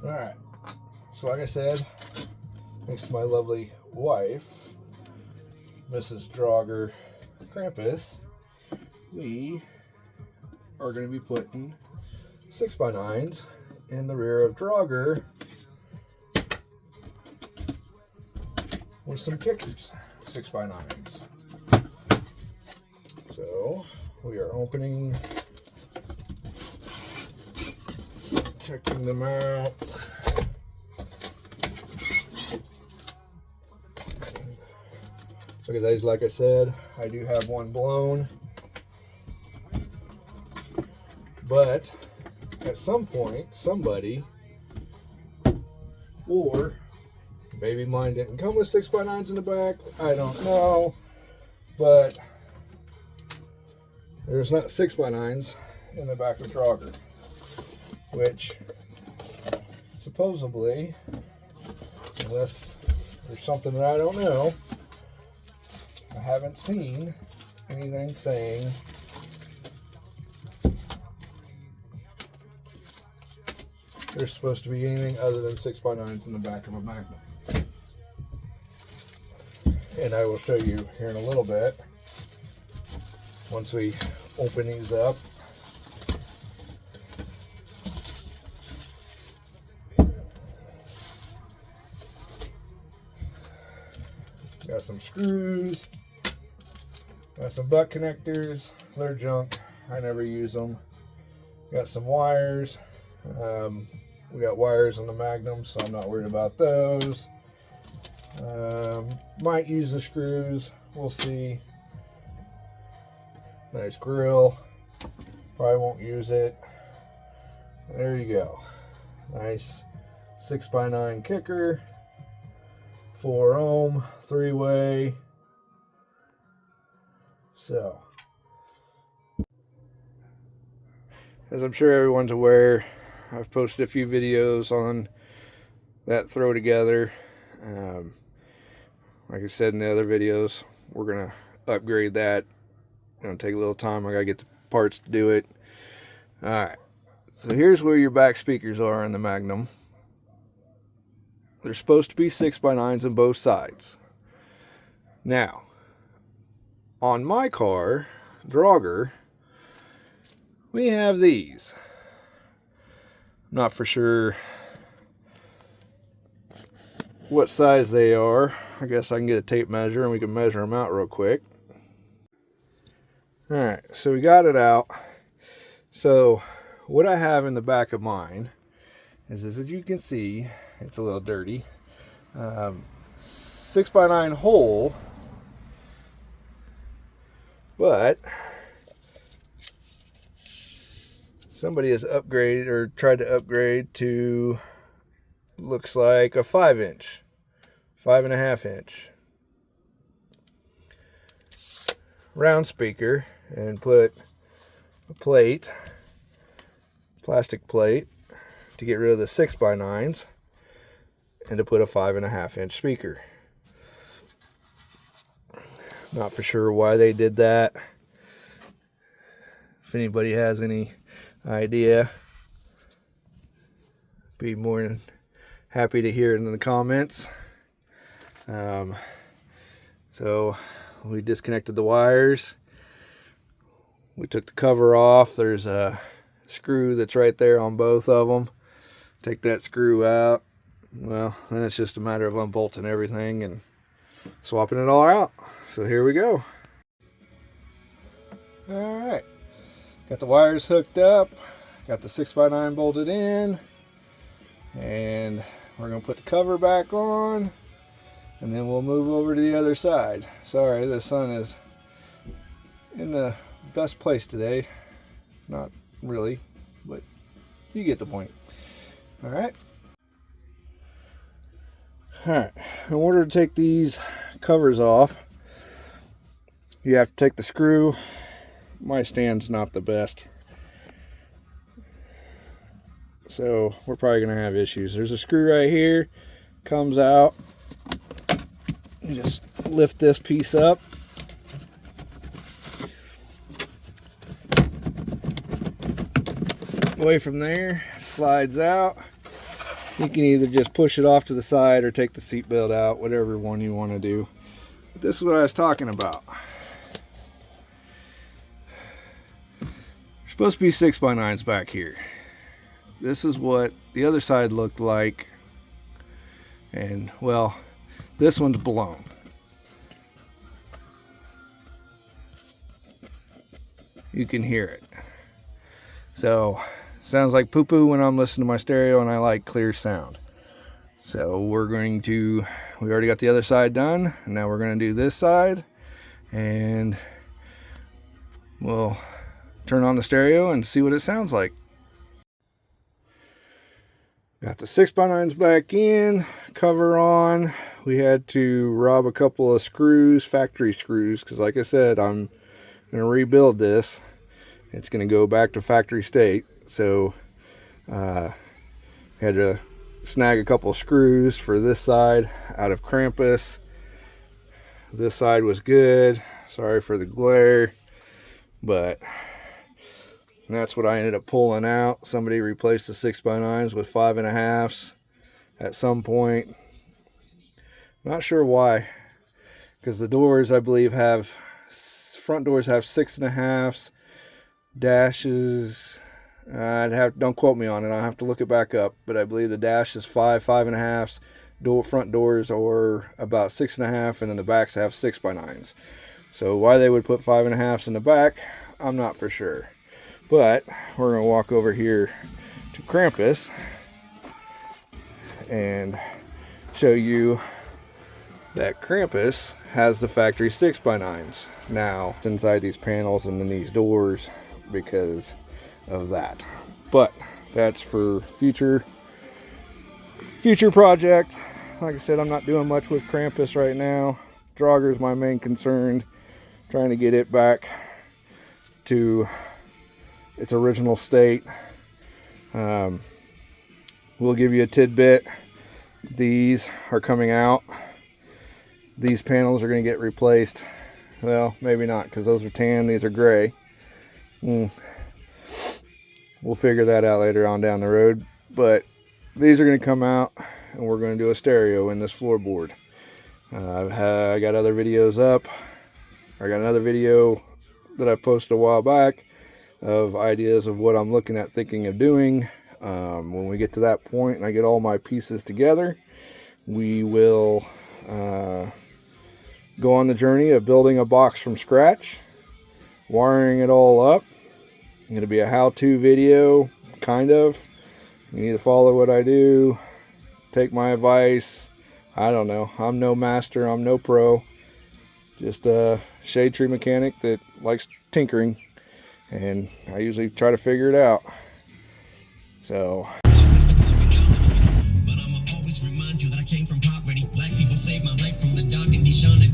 Alright, so like I said, thanks to my lovely wife, Mrs. Draugr Krampus, we are going to be putting 6x9s in the rear of Draugr with some kickers, 6x9s. So we are opening, checking them out. Because like I said, I do have one blown, but at some point somebody, or maybe mine didn't come with 6x9s in the back, I don't know, but there's not 6x9s in the back of Draugr, which supposedly, unless there's something that I don't know, I haven't seen anything saying there's supposed to be anything other than 6x9s in the back of a Magnum. And I will show you here in a little bit once we open these up. Got some screws, got some butt connectors. They're junk, I never use them. Got some wires. We got wires on the Magnum, so I'm not worried about those. Might use the screws, we'll see. Nice grill, probably won't use it. There you go, nice 6x9 kicker, 4 ohm, 3-way. So, as I'm sure everyone's aware, I've posted a few videos on that throw together. Like I said in the other videos, we're gonna upgrade that. Gonna take a little time. I gotta get the parts to do it. Alright, so here's where your back speakers are in the Magnum. They're supposed to be 6x9s on both sides. Now, on my car, Draugr, we have these. I'm not for sure what size they are. I guess I can get a tape measure and we can measure them out real quick. Alright, so we got it out. So what I have in the back of mine is, as you can see, it's a little dirty. 6x9 hole, but somebody has upgraded or tried to upgrade to, looks like a 5-inch, 5.5-inch round speaker, and put a plate, plastic plate, to get rid of the 6x9s and to put a 5.5-inch speaker. Not for sure why they did that. If anybody has any idea, be more than happy to hear it in the comments. So we disconnected the wires. We took the cover off. There's a screw that's right there on both of them. Take that screw out. Well, then it's just a matter of unbolting everything and swapping it all out. So here we go. Alright, got the wires hooked up, got the 6x9 bolted in, and we're going to put the cover back on, and then we'll move over to the other side. Sorry, the sun is in the best place today. Not really, but you get the point. Alright. Alright, in order to take these covers off, you have to take the screw. My stand's not the best, so we're probably going to have issues. There's a screw right here, comes out. You just lift this piece up. Away from there, slides out. You can either just push it off to the side or take the seat belt out, whatever one you want to do. But this is what I was talking about. There's supposed to be 6x9s back here. This is what the other side looked like. And, well, this one's blown. You can hear it. So, sounds like poo-poo when I'm listening to my stereo, and I like clear sound. So we already got the other side done, and now we're going to do this side, and we'll turn on the stereo and see what it sounds like. Got the 6x9s back in, cover on. We had to rob a couple of screws, factory screws, because like I said, I'm going to rebuild this. It's going to go back to factory state. So had to snag a couple of screws for this side out of Krampus. This side was good. Sorry for the glare, but that's what I ended up pulling out. Somebody replaced the 6x9s with 5.5s at some point. Not sure why, because the doors, I believe, front doors have 6.5s. Dashes, don't quote me on it, I'll have to look it back up, but I believe the dash is 5.5s. Front doors are about 6.5, and then the backs have 6x9s. So why they would put 5.5s in the back, I'm not for sure. But we're going to walk over here to Krampus and show you that Krampus has the factory 6x9s. Now, it's inside these panels and in these doors because of that. But that's for future project. Like I said, I'm not doing much with Krampus right now. Draugr is my main concern. Trying to get it back to its original state. We'll give you a tidbit. These are coming out. These panels are going to get replaced. Well, maybe not, because those are tan, these are gray. We'll figure that out later on down the road. But these are going to come out, and we're going to do a stereo in this floorboard. I got other videos up. I got another video that I posted a while back of ideas of what I'm looking at thinking of doing. When we get to that point and I get all my pieces together, we will go on the journey of building a box from scratch, wiring it all up. It's going to be a how-to video, kind of. You need to follow what I do, take my advice. I don't know. I'm no master. I'm no pro. Just a shade tree mechanic that likes tinkering, and I usually try to figure it out. So. But I'ma always remind you that I came from poverty. Black people saved my life from the dog and Deshaun and